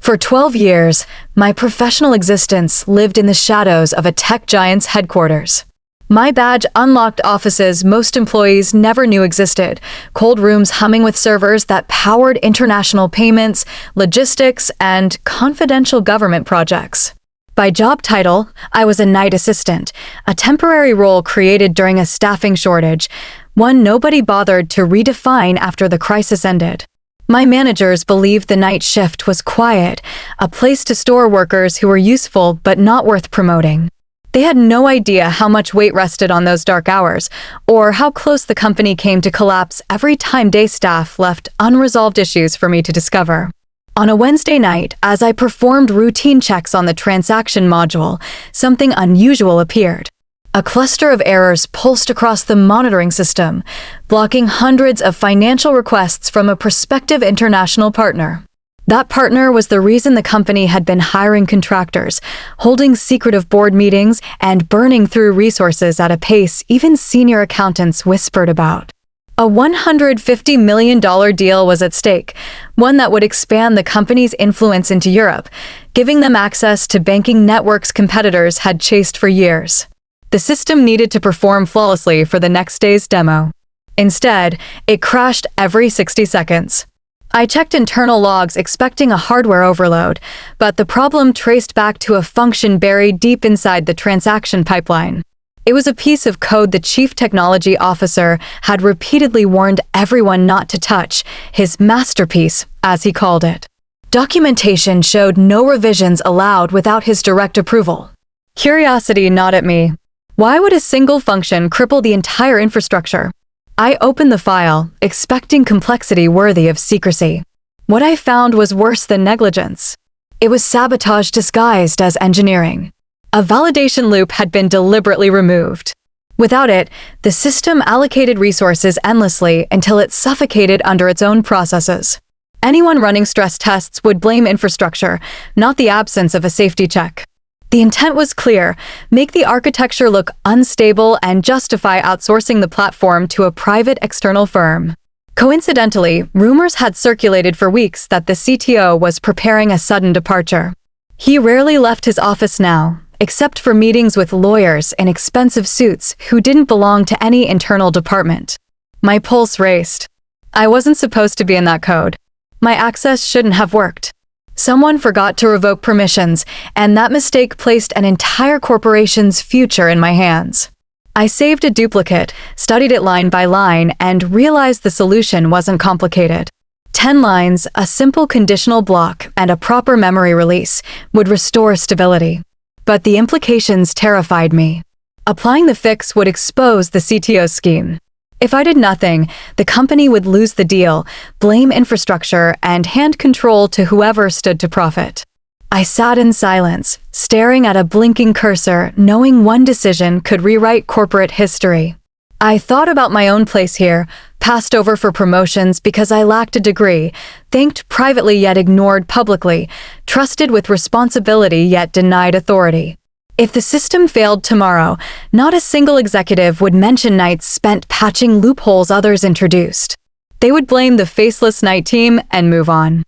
For 12 years, my professional existence lived in the shadows of a tech giant's headquarters. My badge unlocked offices most employees never knew existed, cold rooms humming with servers that powered international payments, logistics, and confidential government projects. By job title, I was a night assistant, a temporary role created during a staffing shortage, one nobody bothered to redefine after the crisis ended. My managers believed the night shift was quiet, a place to store workers who were useful but not worth promoting. They had no idea how much weight rested on those dark hours, or how close the company came to collapse every time day staff left unresolved issues for me to discover. On a Wednesday night, as I performed routine checks on the transaction module, something unusual appeared. A cluster of errors pulsed across the monitoring system, blocking hundreds of financial requests from a prospective international partner. That partner was the reason the company had been hiring contractors, holding secretive board meetings, and burning through resources at a pace even senior accountants whispered about. A $150 million deal was at stake, one that would expand the company's influence into Europe, giving them access to banking networks competitors had chased for years. The system needed to perform flawlessly for the next day's demo. Instead, it crashed every 60 seconds. I checked internal logs expecting a hardware overload, but the problem traced back to a function buried deep inside the transaction pipeline. It was a piece of code the chief technology officer had repeatedly warned everyone not to touch, his masterpiece, as he called it. Documentation showed no revisions allowed without his direct approval. Curiosity gnawed at me. Why would a single function cripple the entire infrastructure? I opened the file, expecting complexity worthy of secrecy. What I found was worse than negligence. It was sabotage disguised as engineering. A validation loop had been deliberately removed. Without it, the system allocated resources endlessly until it suffocated under its own processes. Anyone running stress tests would blame infrastructure, not the absence of a safety check. The intent was clear: make the architecture look unstable and justify outsourcing the platform to a private external firm. Coincidentally, rumors had circulated for weeks that the CTO was preparing a sudden departure. He rarely left his office now, except for meetings with lawyers in expensive suits who didn't belong to any internal department. My pulse raced. I wasn't supposed to be in that code. My access shouldn't have worked. Someone forgot to revoke permissions, and that mistake placed an entire corporation's future in my hands. I saved a duplicate, studied it line by line, and realized the solution wasn't complicated. 10 lines, a simple conditional block, and a proper memory release would restore stability. But the implications terrified me. Applying the fix would expose the CTO's scheme. If I did nothing, the company would lose the deal, blame infrastructure, and hand control to whoever stood to profit. I sat in silence, staring at a blinking cursor, knowing one decision could rewrite corporate history. I thought about my own place here, passed over for promotions because I lacked a degree, thanked privately yet ignored publicly, trusted with responsibility yet denied authority. If the system failed tomorrow, not a single executive would mention nights spent patching loopholes others introduced. They would blame the faceless night team and move on.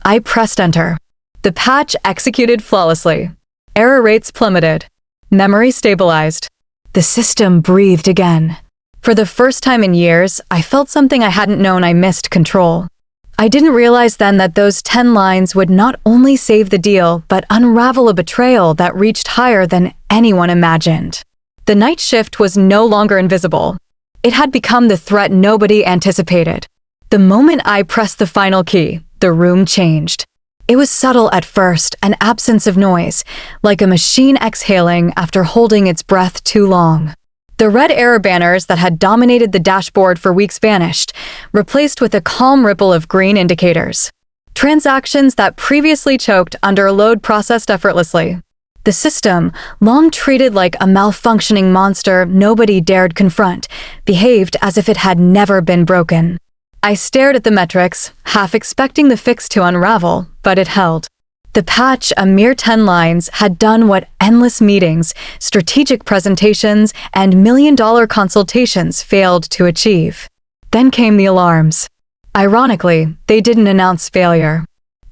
I pressed enter. The patch executed flawlessly. Error rates plummeted. Memory stabilized. The system breathed again. For the first time in years, I felt something I hadn't known: I missed control. I didn't realize then that those 10 lines would not only save the deal, but unravel a betrayal that reached higher than anyone imagined. The night shift was no longer invisible. It had become the threat nobody anticipated. The moment I pressed the final key, the room changed. It was subtle at first, an absence of noise, like a machine exhaling after holding its breath too long. The red error banners that had dominated the dashboard for weeks vanished, replaced with a calm ripple of green indicators. Transactions that previously choked under a load processed effortlessly. The system, long treated like a malfunctioning monster nobody dared confront, behaved as if it had never been broken. I stared at the metrics, half expecting the fix to unravel, but it held. The patch, a mere 10 lines, had done what endless meetings, strategic presentations, and million-dollar consultations failed to achieve. Then came the alarms. Ironically, they didn't announce failure.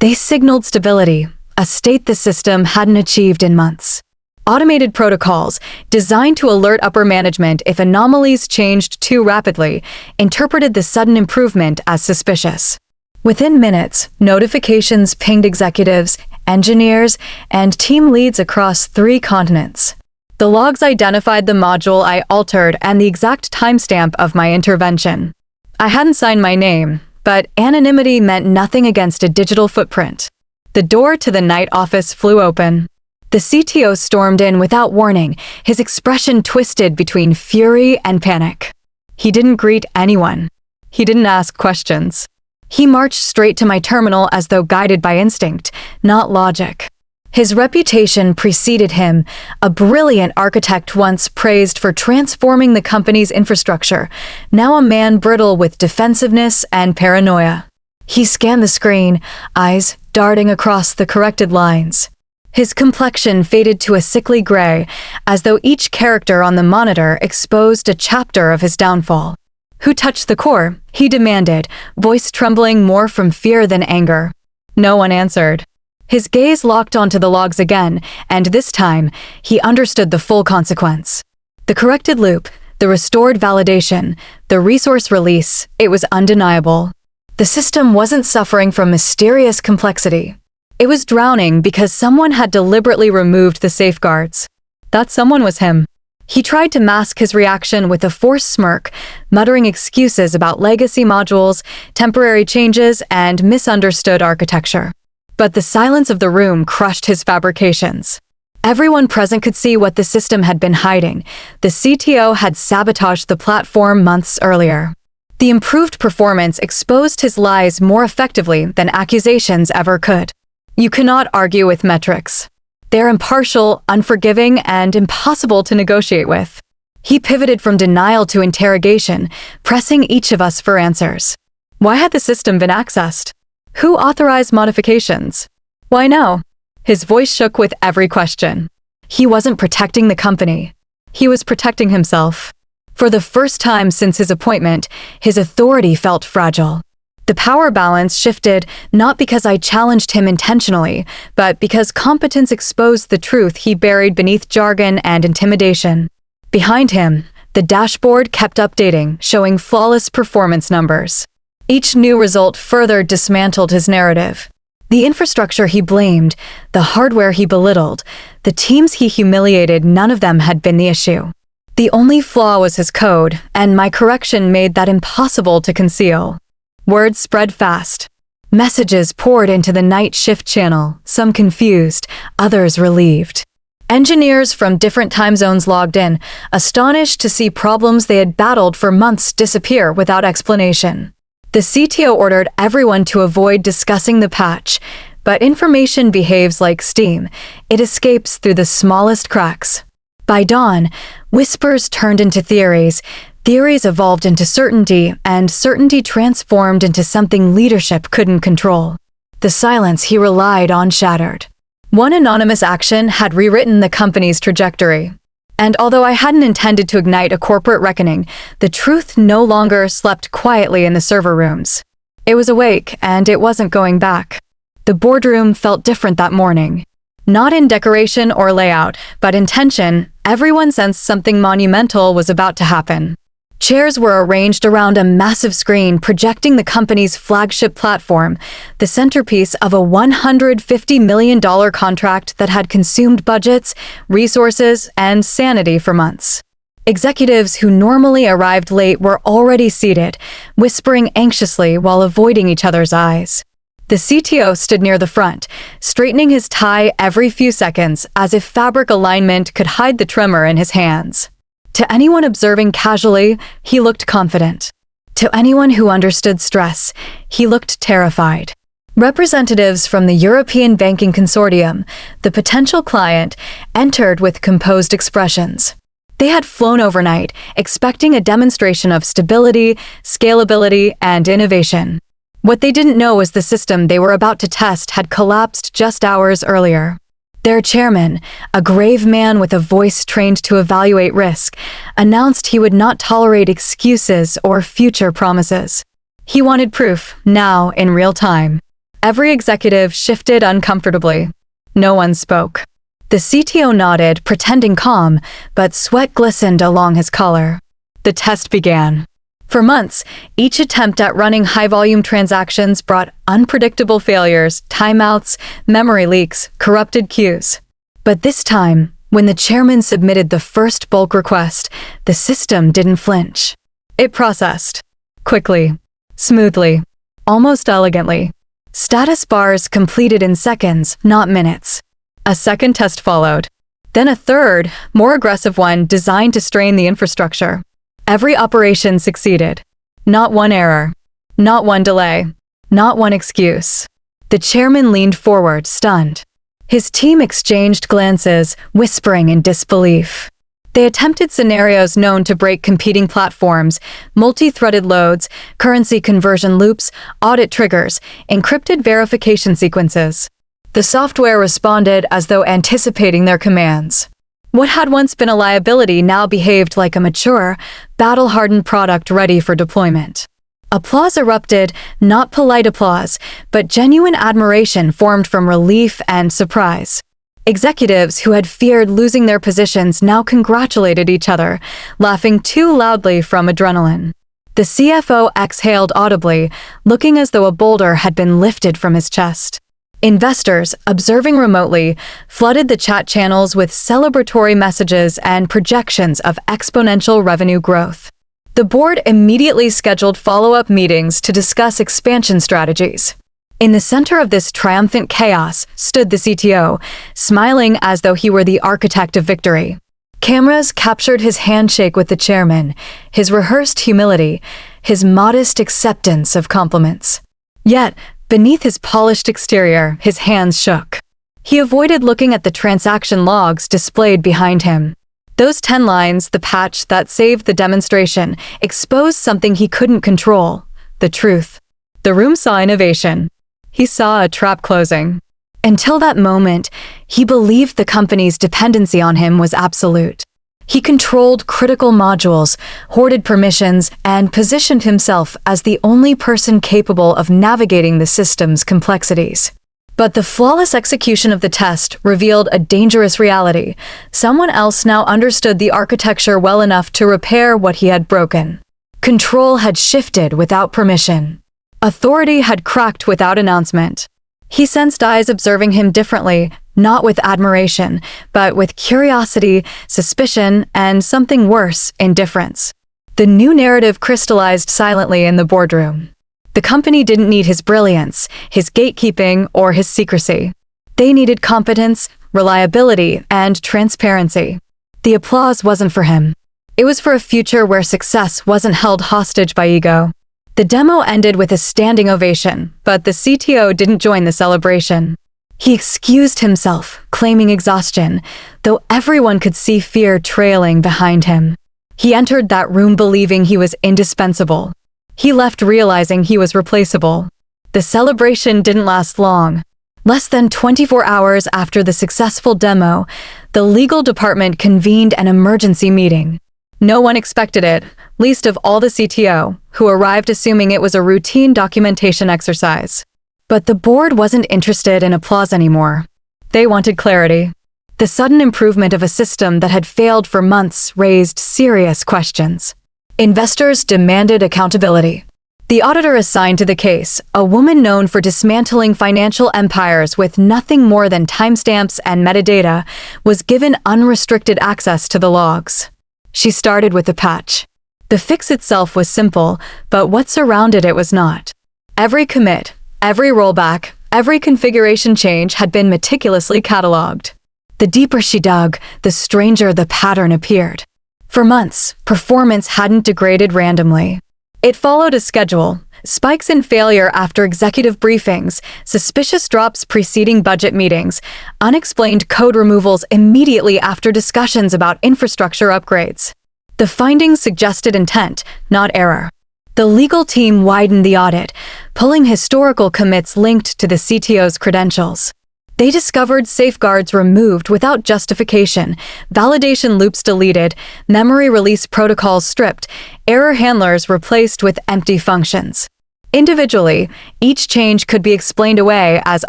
They signaled stability, a state the system hadn't achieved in months. Automated protocols, designed to alert upper management if anomalies changed too rapidly, interpreted the sudden improvement as suspicious. Within minutes, notifications pinged executives, engineers, and team leads across 3 continents. The logs identified the module I altered and the exact timestamp of my intervention. I hadn't signed my name, but anonymity meant nothing against a digital footprint. The door to the night office flew open. The CTO stormed in without warning, his expression twisted between fury and panic. He didn't greet anyone. He didn't ask questions. He marched straight to my terminal as though guided by instinct, not logic. His reputation preceded him, a brilliant architect once praised for transforming the company's infrastructure, now a man brittle with defensiveness and paranoia. He scanned the screen, eyes darting across the corrected lines. His complexion faded to a sickly gray, as though each character on the monitor exposed a chapter of his downfall. "Who touched the core?" he demanded, voice trembling more from fear than anger. No one answered. His gaze locked onto the logs again, and this time, he understood the full consequence. The corrected loop, the restored validation, the resource release, it was undeniable. The system wasn't suffering from mysterious complexity. It was drowning because someone had deliberately removed the safeguards. That someone was him. He tried to mask his reaction with a forced smirk, muttering excuses about legacy modules, temporary changes, and misunderstood architecture. But the silence of the room crushed his fabrications. Everyone present could see what the system had been hiding. The CTO had sabotaged the platform months earlier. The improved performance exposed his lies more effectively than accusations ever could. You cannot argue with metrics. They're impartial, unforgiving, and impossible to negotiate with. He pivoted from denial to interrogation, pressing each of us for answers. Why had the system been accessed? Who authorized modifications? Why now? His voice shook with every question. He wasn't protecting the company. He was protecting himself. For the first time since his appointment, his authority felt fragile. The power balance shifted not because I challenged him intentionally, but because competence exposed the truth he buried beneath jargon and intimidation. Behind him, the dashboard kept updating, showing flawless performance numbers. Each new result further dismantled his narrative. The infrastructure he blamed, the hardware he belittled, the teams he humiliated, none of them had been the issue. The only flaw was his code, and my correction made that impossible to conceal. Words spread fast. Messages poured into the night shift channel, some confused, others relieved. Engineers from different time zones logged in, astonished to see problems they had battled for months disappear without explanation. The CTO ordered everyone to avoid discussing the patch, but information behaves like steam. It escapes through the smallest cracks. By dawn, whispers turned into theories, theories evolved into certainty, and certainty transformed into something leadership couldn't control. The silence he relied on shattered. One anonymous action had rewritten the company's trajectory. And although I hadn't intended to ignite a corporate reckoning, the truth no longer slept quietly in the server rooms. It was awake, and it wasn't going back. The boardroom felt different that morning. Not in decoration or layout, but in tension, everyone sensed something monumental was about to happen. Chairs were arranged around a massive screen projecting the company's flagship platform, the centerpiece of a $150 million contract that had consumed budgets, resources, and sanity for months. Executives who normally arrived late were already seated, whispering anxiously while avoiding each other's eyes. The CTO stood near the front, straightening his tie every few seconds as if fabric alignment could hide the tremor in his hands. To anyone observing casually, he looked confident. To anyone who understood stress, he looked terrified. Representatives from the European Banking Consortium, the potential client, entered with composed expressions. They had flown overnight, expecting a demonstration of stability, scalability, and innovation. What they didn't know was the system they were about to test had collapsed just hours earlier. Their chairman, a grave man with a voice trained to evaluate risk, announced he would not tolerate excuses or future promises. He wanted proof, now in real time. Every executive shifted uncomfortably. No one spoke. The CTO nodded, pretending calm, but sweat glistened along his collar. The test began. For months, each attempt at running high-volume transactions brought unpredictable failures, timeouts, memory leaks, corrupted queues. But this time, when the chairman submitted the first bulk request, the system didn't flinch. It processed. Quickly. Smoothly. Almost elegantly. Status bars completed in seconds, not minutes. A second test followed. Then a third, more aggressive one designed to strain the infrastructure. Every operation succeeded. Not one error. Not one delay. Not one excuse. The chairman leaned forward, stunned. His team exchanged glances, whispering in disbelief. They attempted scenarios known to break competing platforms, multi-threaded loads, currency conversion loops, audit triggers, encrypted verification sequences. The software responded as though anticipating their commands. What had once been a liability now behaved like a mature, battle-hardened product ready for deployment. Applause erupted, not polite applause, but genuine admiration formed from relief and surprise. Executives who had feared losing their positions now congratulated each other, laughing too loudly from adrenaline. The CFO exhaled audibly, looking as though a boulder had been lifted from his chest. Investors, observing remotely, flooded the chat channels with celebratory messages and projections of exponential revenue growth. The board immediately scheduled follow-up meetings to discuss expansion strategies. In the center of this triumphant chaos stood the CTO, smiling as though he were the architect of victory. Cameras captured his handshake with the chairman, his rehearsed humility, his modest acceptance of compliments. Yet, beneath his polished exterior, his hands shook. He avoided looking at the transaction logs displayed behind him. Those 10 lines, the patch that saved the demonstration, exposed something he couldn't control: the truth. The room saw innovation. He saw a trap closing. Until that moment, he believed the company's dependency on him was absolute. He controlled critical modules, hoarded permissions, and positioned himself as the only person capable of navigating the system's complexities. But the flawless execution of the test revealed a dangerous reality. Someone else now understood the architecture well enough to repair what he had broken. Control had shifted without permission. Authority had cracked without announcement. He sensed eyes observing him differently, not with admiration, but with curiosity, suspicion, and something worse, indifference. The new narrative crystallized silently in the boardroom. The company didn't need his brilliance, his gatekeeping, or his secrecy. They needed competence, reliability, and transparency. The applause wasn't for him. It was for a future where success wasn't held hostage by ego. The demo ended with a standing ovation, but the CTO didn't join the celebration. He excused himself, claiming exhaustion, though everyone could see fear trailing behind him. He entered that room believing he was indispensable. He left realizing he was replaceable. The celebration didn't last long. Less than 24 hours after the successful demo, the legal department convened an emergency meeting. No one expected it, least of all the CTO, who arrived assuming it was a routine documentation exercise. But the board wasn't interested in applause anymore. They wanted clarity. The sudden improvement of a system that had failed for months raised serious questions. Investors demanded accountability. The auditor assigned to the case, a woman known for dismantling financial empires with nothing more than timestamps and metadata, was given unrestricted access to the logs. She started with the patch. The fix itself was simple, but what surrounded it was not. Every commit, every rollback, every configuration change had been meticulously cataloged. The deeper she dug, the stranger the pattern appeared. For months, performance hadn't degraded randomly. It followed a schedule: spikes in failure after executive briefings, suspicious drops preceding budget meetings, unexplained code removals immediately after discussions about infrastructure upgrades. The findings suggested intent, not error. The legal team widened the audit, pulling historical commits linked to the CTO's credentials. They discovered safeguards removed without justification, validation loops deleted, memory release protocols stripped, error handlers replaced with empty functions. Individually, each change could be explained away as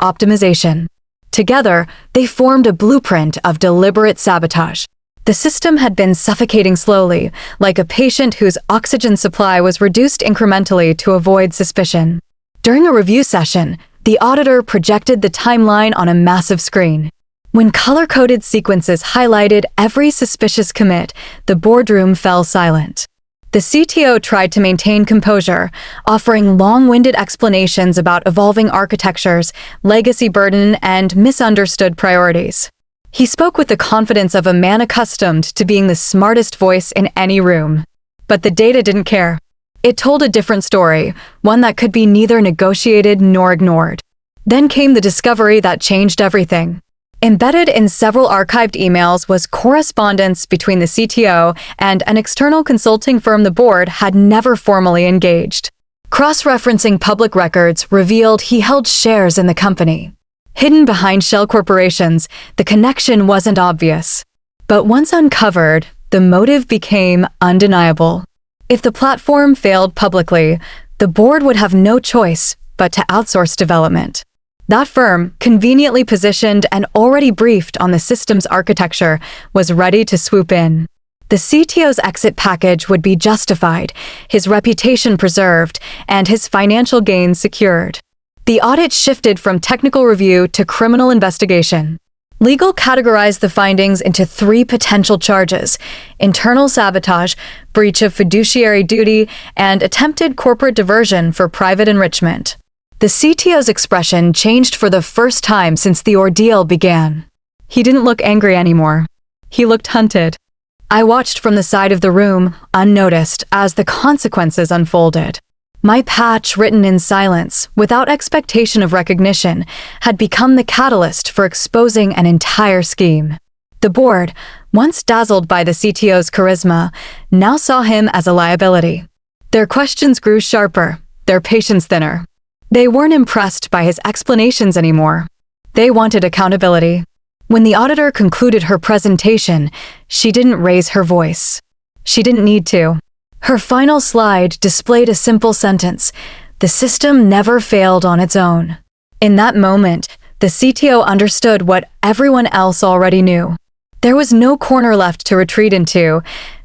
optimization. Together, they formed a blueprint of deliberate sabotage. The system had been suffocating slowly, like a patient whose oxygen supply was reduced incrementally to avoid suspicion. During a review session, the auditor projected the timeline on a massive screen. When color-coded sequences highlighted every suspicious commit, the boardroom fell silent. The CTO tried to maintain composure, offering long-winded explanations about evolving architectures, legacy burden, and misunderstood priorities. He spoke with the confidence of a man accustomed to being the smartest voice in any room. But the data didn't care. It told a different story, one that could be neither negotiated nor ignored. Then came the discovery that changed everything. Embedded in several archived emails was correspondence between the CTO and an external consulting firm the board had never formally engaged. Cross-referencing public records revealed he held shares in the company. Hidden behind shell corporations, the connection wasn't obvious. But once uncovered, the motive became undeniable. If the platform failed publicly, the board would have no choice but to outsource development. That firm, conveniently positioned and already briefed on the system's architecture, was ready to swoop in. The CTO's exit package would be justified, his reputation preserved, and his financial gains secured. The audit shifted from technical review to criminal investigation. Legal categorized the findings into 3 potential charges: internal sabotage, breach of fiduciary duty, and attempted corporate diversion for private enrichment. The CTO's expression changed for the first time since the ordeal began. He didn't look angry anymore. He looked hunted. I watched from the side of the room, unnoticed, as the consequences unfolded. My patch, written in silence, without expectation of recognition, had become the catalyst for exposing an entire scheme. The board, once dazzled by the CTO's charisma, now saw him as a liability. Their questions grew sharper, their patience thinner. They weren't impressed by his explanations anymore. They wanted accountability. When the auditor concluded her presentation, she didn't raise her voice. She didn't need to. Her final slide displayed a simple sentence: the system never failed on its own. In that moment, the CTO understood what everyone else already knew. There was no corner left to retreat into,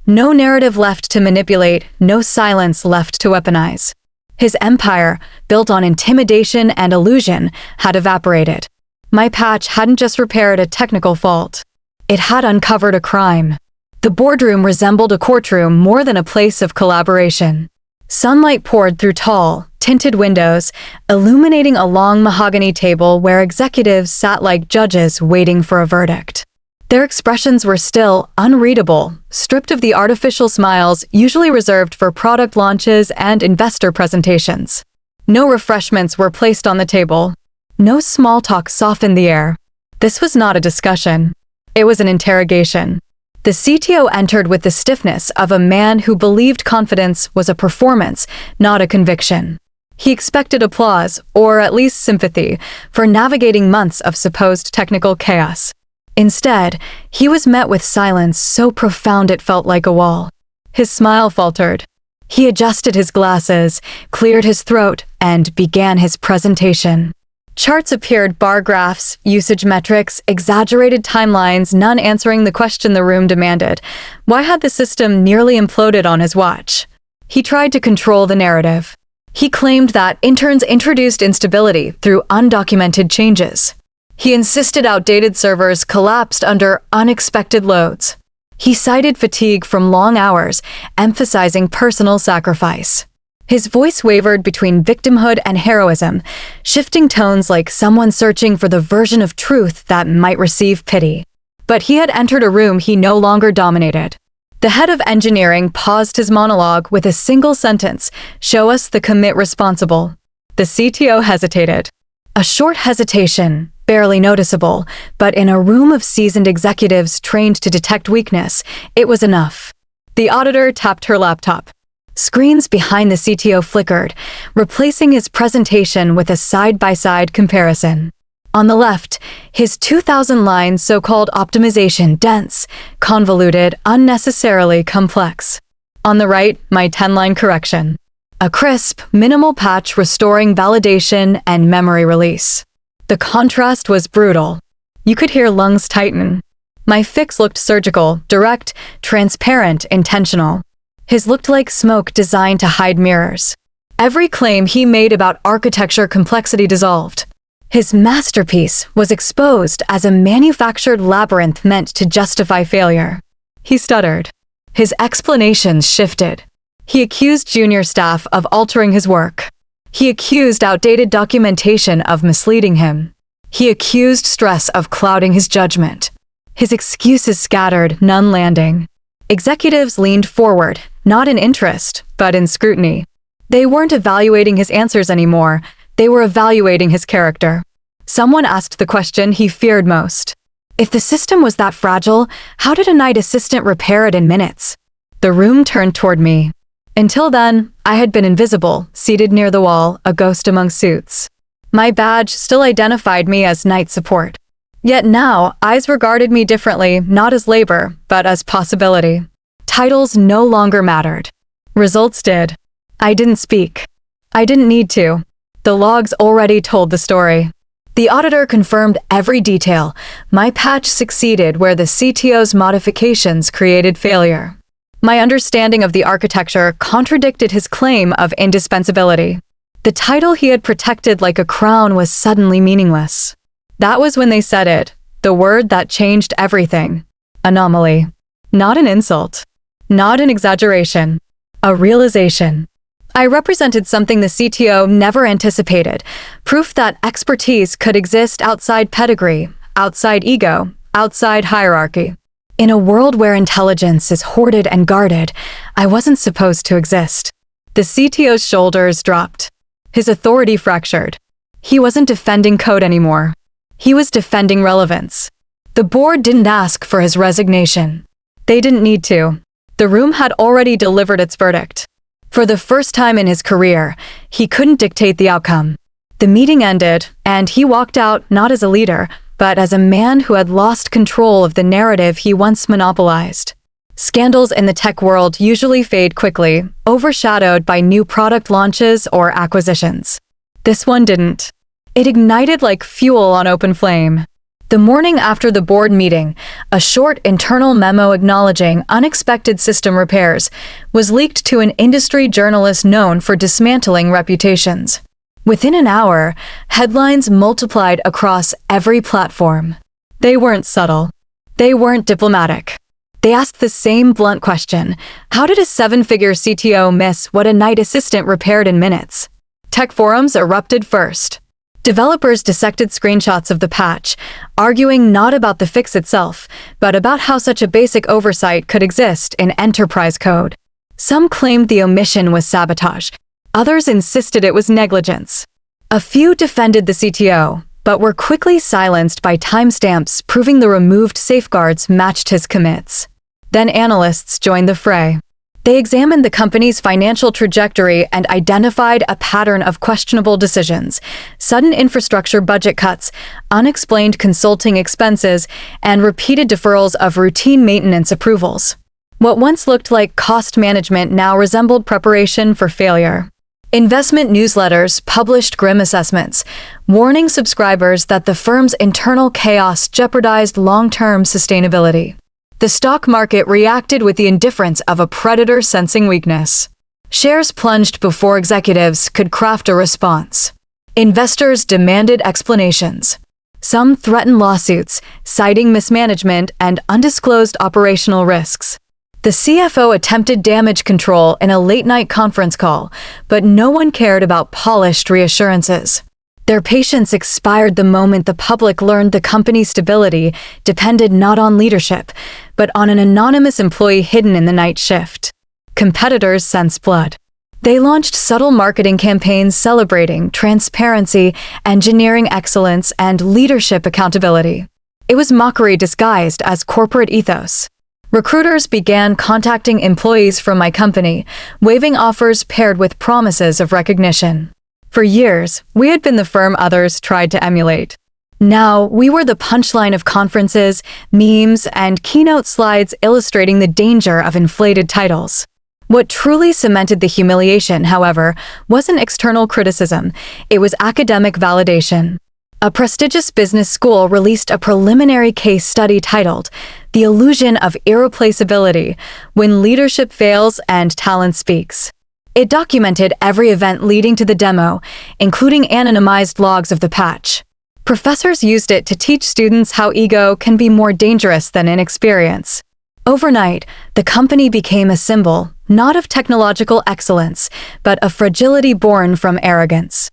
no narrative left to manipulate, no silence left to weaponize. His empire, built on intimidation and illusion, had evaporated. My patch hadn't just repaired a technical fault. It had uncovered a crime. The boardroom resembled a courtroom more than a place of collaboration. Sunlight poured through tall, tinted windows, illuminating a long mahogany table where executives sat like judges waiting for a verdict. Their expressions were still unreadable, stripped of the artificial smiles usually reserved for product launches and investor presentations. No refreshments were placed on the table. No small talk softened the air. This was not a discussion. It was an interrogation. The CTO entered with the stiffness of a man who believed confidence was a performance, not a conviction. He expected applause, or at least sympathy, for navigating months of supposed technical chaos. Instead, he was met with silence so profound it felt like a wall. His smile faltered. He adjusted his glasses, cleared his throat, and began his presentation. Charts appeared, bar graphs, usage metrics, exaggerated timelines, none answering the question the room demanded. Why had the system nearly imploded on his watch? He tried to control the narrative. He claimed that interns introduced instability through undocumented changes. He insisted outdated servers collapsed under unexpected loads. He cited fatigue from long hours, emphasizing personal sacrifice. His voice wavered between victimhood and heroism, shifting tones like someone searching for the version of truth that might receive pity. But he had entered a room he no longer dominated. The head of engineering paused his monologue with a single sentence: "Show us the commit responsible." The CTO hesitated. A short hesitation, barely noticeable, but in a room of seasoned executives trained to detect weakness, it was enough. The auditor tapped her laptop. Screens behind the CTO flickered, replacing his presentation with a side-by-side comparison. On the left, his 2,000-line so-called optimization, dense, convoluted, unnecessarily complex. On the right, my 10-line correction. A crisp, minimal patch restoring validation and memory release. The contrast was brutal. You could hear lungs tighten. My fix looked surgical, direct, transparent, intentional. His looked like smoke designed to hide mirrors. Every claim he made about architecture complexity dissolved. His masterpiece was exposed as a manufactured labyrinth meant to justify failure. He stuttered. His explanations shifted. He accused junior staff of altering his work. He accused outdated documentation of misleading him. He accused stress of clouding his judgment. His excuses scattered, none landing. Executives leaned forward, not in interest, but in scrutiny. They weren't evaluating his answers anymore. They were evaluating his character. Someone asked the question he feared most. If the system was that fragile, how did a night assistant repair it in minutes? The room turned toward me. Until then, I had been invisible, seated near the wall, a ghost among suits. My badge still identified me as night support. Yet now, eyes regarded me differently, not as labor, but as possibility. Titles no longer mattered. Results did. I didn't speak. I didn't need to. The logs already told the story. The auditor confirmed every detail. My patch succeeded where the CTO's modifications created failure. My understanding of the architecture contradicted his claim of indispensability. The title he had protected like a crown was suddenly meaningless. That was when they said it, the word that changed everything. Anomaly. Not an insult. Not an exaggeration. A realization. I represented something the CTO never anticipated, proof that expertise could exist outside pedigree, outside ego, outside hierarchy. In a world where intelligence is hoarded and guarded, I wasn't supposed to exist. The CTO's shoulders dropped. His authority fractured. He wasn't defending code anymore. He was defending relevance. The board didn't ask for his resignation. They didn't need to. The room had already delivered its verdict. For the first time in his career, he couldn't dictate the outcome. The meeting ended, and he walked out not as a leader, but as a man who had lost control of the narrative he once monopolized. Scandals in the tech world usually fade quickly, overshadowed by new product launches or acquisitions. This one didn't. It ignited like fuel on open flame. The morning after the board meeting, a short internal memo acknowledging unexpected system repairs was leaked to an industry journalist known for dismantling reputations. Within an hour, headlines multiplied across every platform. They weren't subtle. They weren't diplomatic. They asked the same blunt question: how did a seven-figure CTO miss what a night assistant repaired in minutes? Tech forums erupted first. Developers dissected screenshots of the patch, arguing not about the fix itself, but about how such a basic oversight could exist in enterprise code. Some claimed the omission was sabotage. Others insisted it was negligence. A few defended the CTO, but were quickly silenced by timestamps proving the removed safeguards matched his commits. Then analysts joined the fray. They examined the company's financial trajectory and identified a pattern of questionable decisions: sudden infrastructure budget cuts, unexplained consulting expenses, and repeated deferrals of routine maintenance approvals. What once looked like cost management now resembled preparation for failure. Investment newsletters published grim assessments, warning subscribers that the firm's internal chaos jeopardized long-term sustainability. The stock market reacted with the indifference of a predator sensing weakness. Shares plunged before executives could craft a response. Investors demanded explanations. Some threatened lawsuits, citing mismanagement and undisclosed operational risks. The CFO attempted damage control in a late-night conference call, but no one cared about polished reassurances. Their patience expired the moment the public learned the company's stability depended not on leadership, but on an anonymous employee hidden in the night shift. Competitors sensed blood. They launched subtle marketing campaigns celebrating transparency, engineering excellence, and leadership accountability. It was mockery disguised as corporate ethos. Recruiters began contacting employees from my company, waving offers paired with promises of recognition. For years, we had been the firm others tried to emulate. Now, we were the punchline of conferences, memes, and keynote slides illustrating the danger of inflated titles. What truly cemented the humiliation, however, wasn't external criticism, it was academic validation. A prestigious business school released a preliminary case study titled, "The Illusion of Irreplaceability: When Leadership Fails and Talent Speaks." It documented every event leading to the demo, including anonymized logs of the patch. Professors used it to teach students how ego can be more dangerous than inexperience. Overnight, the company became a symbol, not of technological excellence, but of fragility born from arrogance.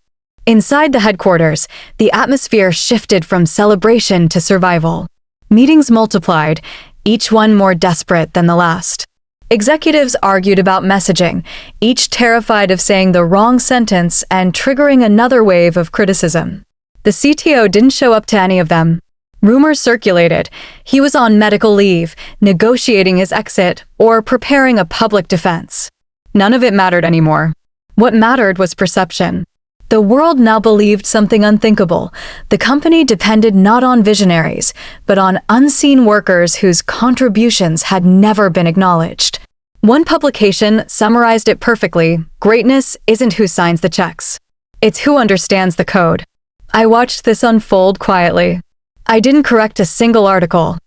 Inside the headquarters, the atmosphere shifted from celebration to survival. Meetings multiplied, each one more desperate than the last. Executives argued about messaging, each terrified of saying the wrong sentence and triggering another wave of criticism. The CTO didn't show up to any of them. Rumors circulated. He was on medical leave, negotiating his exit, or preparing a public defense. None of it mattered anymore. What mattered was perception. The world now believed something unthinkable. The company depended not on visionaries, but on unseen workers whose contributions had never been acknowledged. One publication summarized it perfectly: greatness isn't who signs the checks. It's who understands the code. I watched this unfold quietly. I didn't correct a single article.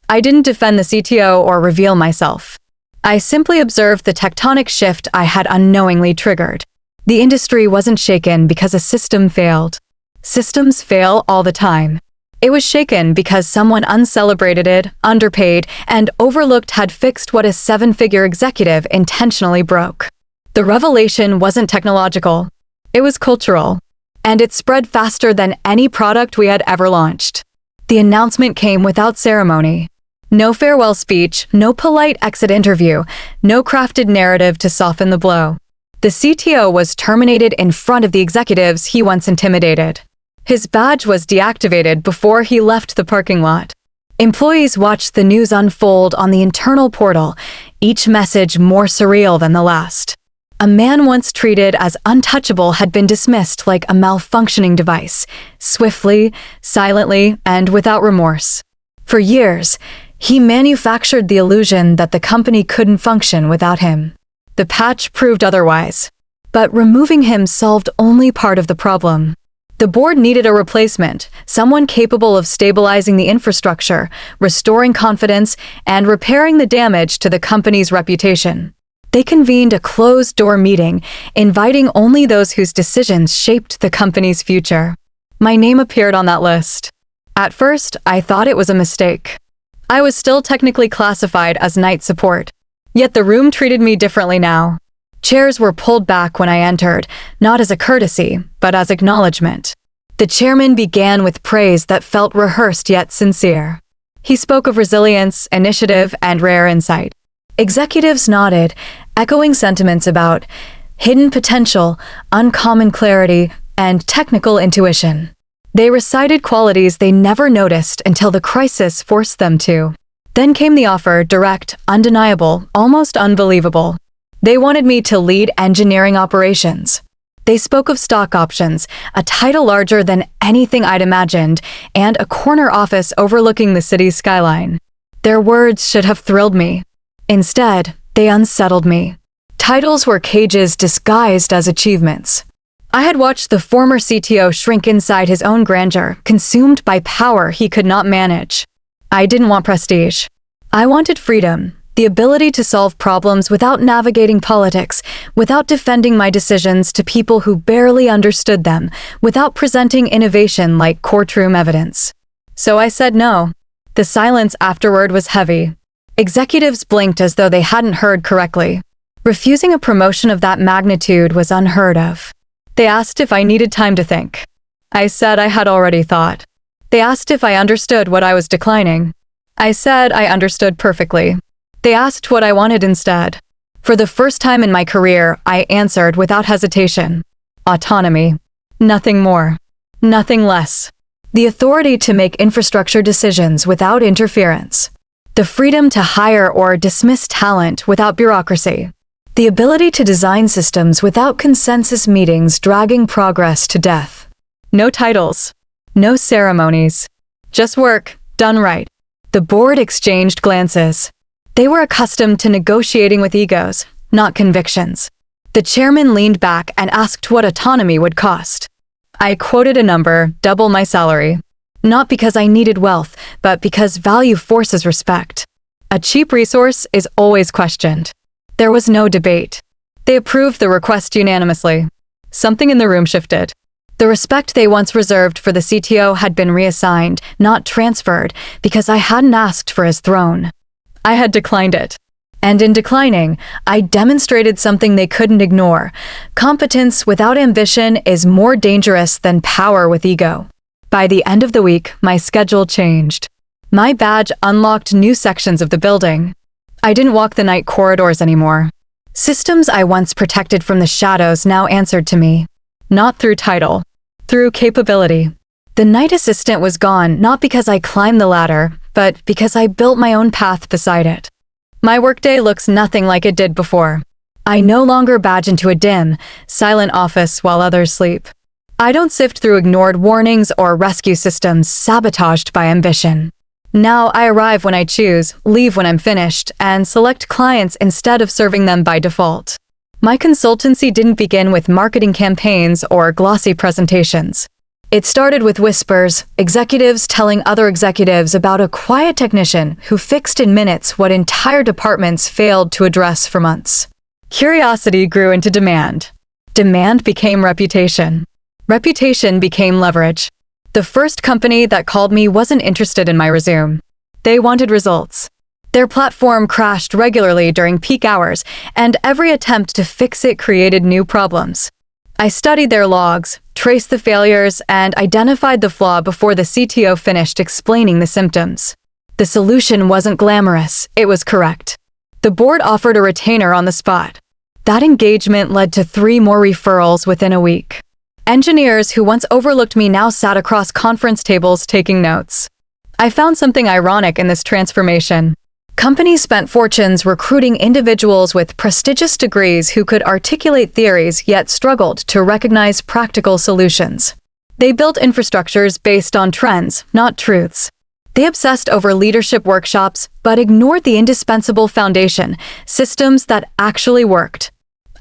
I didn't defend the CTO or reveal myself. I simply observed the tectonic shift I had unknowingly triggered. The industry wasn't shaken because a system failed. Systems fail all the time. It was shaken because someone uncelebrated, underpaid, and overlooked had fixed what a seven-figure executive intentionally broke. The revelation wasn't technological. It was cultural. And it spread faster than any product we had ever launched. The announcement came without ceremony. No farewell speech, no polite exit interview, no crafted narrative to soften the blow. The CTO was terminated in front of the executives he once intimidated. His badge was deactivated before he left the parking lot. Employees watched the news unfold on the internal portal, each message more surreal than the last. A man once treated as untouchable had been dismissed like a malfunctioning device, swiftly, silently, and without remorse. For years, he manufactured the illusion that the company couldn't function without him. The patch proved otherwise. But removing him solved only part of the problem. The board needed a replacement, someone capable of stabilizing the infrastructure, restoring confidence, and repairing the damage to the company's reputation. They convened a closed-door meeting, inviting only those whose decisions shaped the company's future. My name appeared on that list. At first, I thought it was a mistake. I was still technically classified as night support. Yet the room treated me differently now. Chairs were pulled back when I entered, not as a courtesy, but as acknowledgement. The chairman began with praise that felt rehearsed yet sincere. He spoke of resilience, initiative, and rare insight. Executives nodded, echoing sentiments about hidden potential, uncommon clarity, and technical intuition. They recited qualities they never noticed until the crisis forced them to. Then came the offer, direct, undeniable, almost unbelievable. They wanted me to lead engineering operations. They spoke of stock options, a title larger than anything I'd imagined, and a corner office overlooking the city's skyline. Their words should have thrilled me. Instead, they unsettled me. Titles were cages disguised as achievements. I had watched the former CTO shrink inside his own grandeur, consumed by power he could not manage. I didn't want prestige. I wanted freedom, the ability to solve problems without navigating politics, without defending my decisions to people who barely understood them, without presenting innovation like courtroom evidence. So I said no. The silence afterward was heavy. Executives blinked as though they hadn't heard correctly. Refusing a promotion of that magnitude was unheard of. They asked if I needed time to think. I said I had already thought. They asked if I understood what I was declining. I said I understood perfectly. They asked what I wanted instead. For the first time in my career, I answered without hesitation. Autonomy. Nothing more. Nothing less. The authority to make infrastructure decisions without interference. The freedom to hire or dismiss talent without bureaucracy. The ability to design systems without consensus meetings dragging progress to death. No titles. No ceremonies. Just work, done right. The board exchanged glances. They were accustomed to negotiating with egos. not convictions. The chairman leaned back and asked what autonomy would cost. I quoted a number, double my salary. Not because I needed wealth, but because value forces respect. A cheap resource is always questioned. There was no debate. They approved the request unanimously. Something in the room shifted. The respect they once reserved for the CTO had been reassigned, not transferred, because I hadn't asked for his throne. I had declined it. And in declining, I demonstrated something they couldn't ignore. Competence without ambition is more dangerous than power with ego. By the end of the week, my schedule changed. My badge unlocked new sections of the building. I didn't walk the night corridors anymore. Systems I once protected from the shadows now answered to me. Not through title, through capability. The night assistant was gone not because I climbed the ladder, but because I built my own path beside it. My workday looks nothing like it did before. I no longer badge into a dim, silent office while others sleep. I don't sift through ignored warnings or rescue systems sabotaged by ambition. Now I arrive when I choose, leave when I'm finished, and select clients instead of serving them by default. My consultancy didn't begin with marketing campaigns or glossy presentations. It started with whispers, executives telling other executives about a quiet technician who fixed in minutes what entire departments failed to address for months. Curiosity grew into demand. Demand became reputation. Reputation became leverage. The first company that called me wasn't interested in my resume. They wanted results. Their platform crashed regularly during peak hours, and every attempt to fix it created new problems. I studied their logs, traced the failures, and identified the flaw before the CTO finished explaining the symptoms. The solution wasn't glamorous, it was correct. The board offered a retainer on the spot. That engagement led to 3 more referrals within a week. Engineers who once overlooked me now sat across conference tables taking notes. I found something ironic in this transformation. Companies spent fortunes recruiting individuals with prestigious degrees who could articulate theories yet struggled to recognize practical solutions. They built infrastructures based on trends, not truths. They obsessed over leadership workshops but ignored the indispensable foundation, systems that actually worked.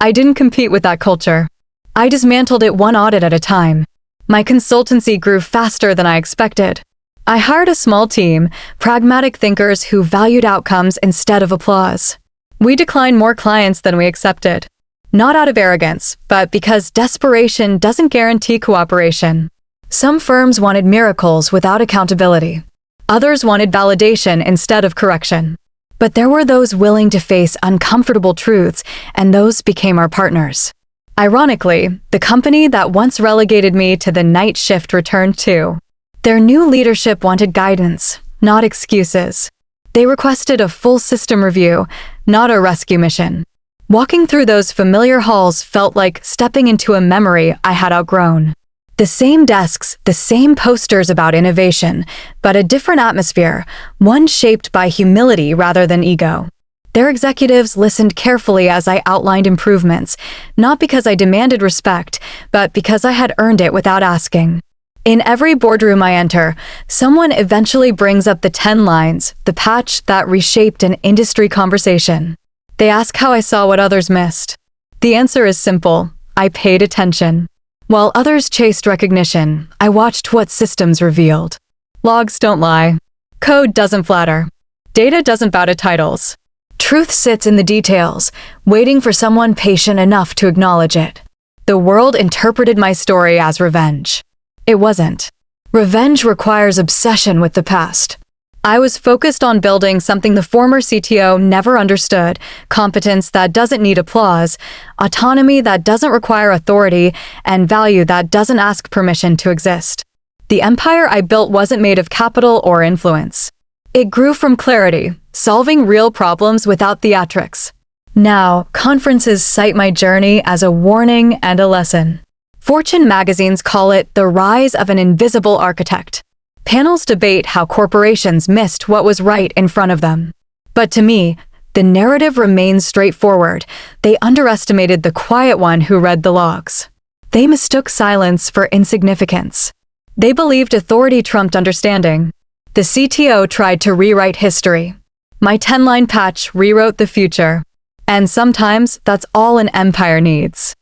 I didn't compete with that culture. I dismantled it one audit at a time. My consultancy grew faster than I expected. I hired a small team, pragmatic thinkers who valued outcomes instead of applause. We declined more clients than we accepted. Not out of arrogance, but because desperation doesn't guarantee cooperation. Some firms wanted miracles without accountability. Others wanted validation instead of correction. But there were those willing to face uncomfortable truths, and those became our partners. Ironically, the company that once relegated me to the night shift returned too. Their new leadership wanted guidance, not excuses. They requested a full system review, not a rescue mission. Walking through those familiar halls felt like stepping into a memory I had outgrown. The same desks, the same posters about innovation, but a different atmosphere, one shaped by humility rather than ego. Their executives listened carefully as I outlined improvements, not because I demanded respect, but because I had earned it without asking. In every boardroom I enter, someone eventually brings up the 10 lines, the patch that reshaped an industry conversation. They ask how I saw what others missed. The answer is simple: I paid attention. While others chased recognition, I watched what systems revealed. Logs don't lie. Code doesn't flatter. Data doesn't bow to titles. Truth sits in the details, waiting for someone patient enough to acknowledge it. The world interpreted my story as revenge. It wasn't. Revenge requires obsession with the past. I was focused on building something the former CTO never understood: competence that doesn't need applause, autonomy that doesn't require authority, and value that doesn't ask permission to exist. The empire I built wasn't made of capital or influence. It grew from clarity, solving real problems without theatrics. Now, conferences cite my journey as a warning and a lesson. Fortune magazines call it the rise of an invisible architect. Panels debate how corporations missed what was right in front of them. But to me, the narrative remains straightforward. They underestimated the quiet one who read the logs. They mistook silence for insignificance. They believed authority trumped understanding. The CTO tried to rewrite history. My 10-line patch rewrote the future. And sometimes that's all an empire needs.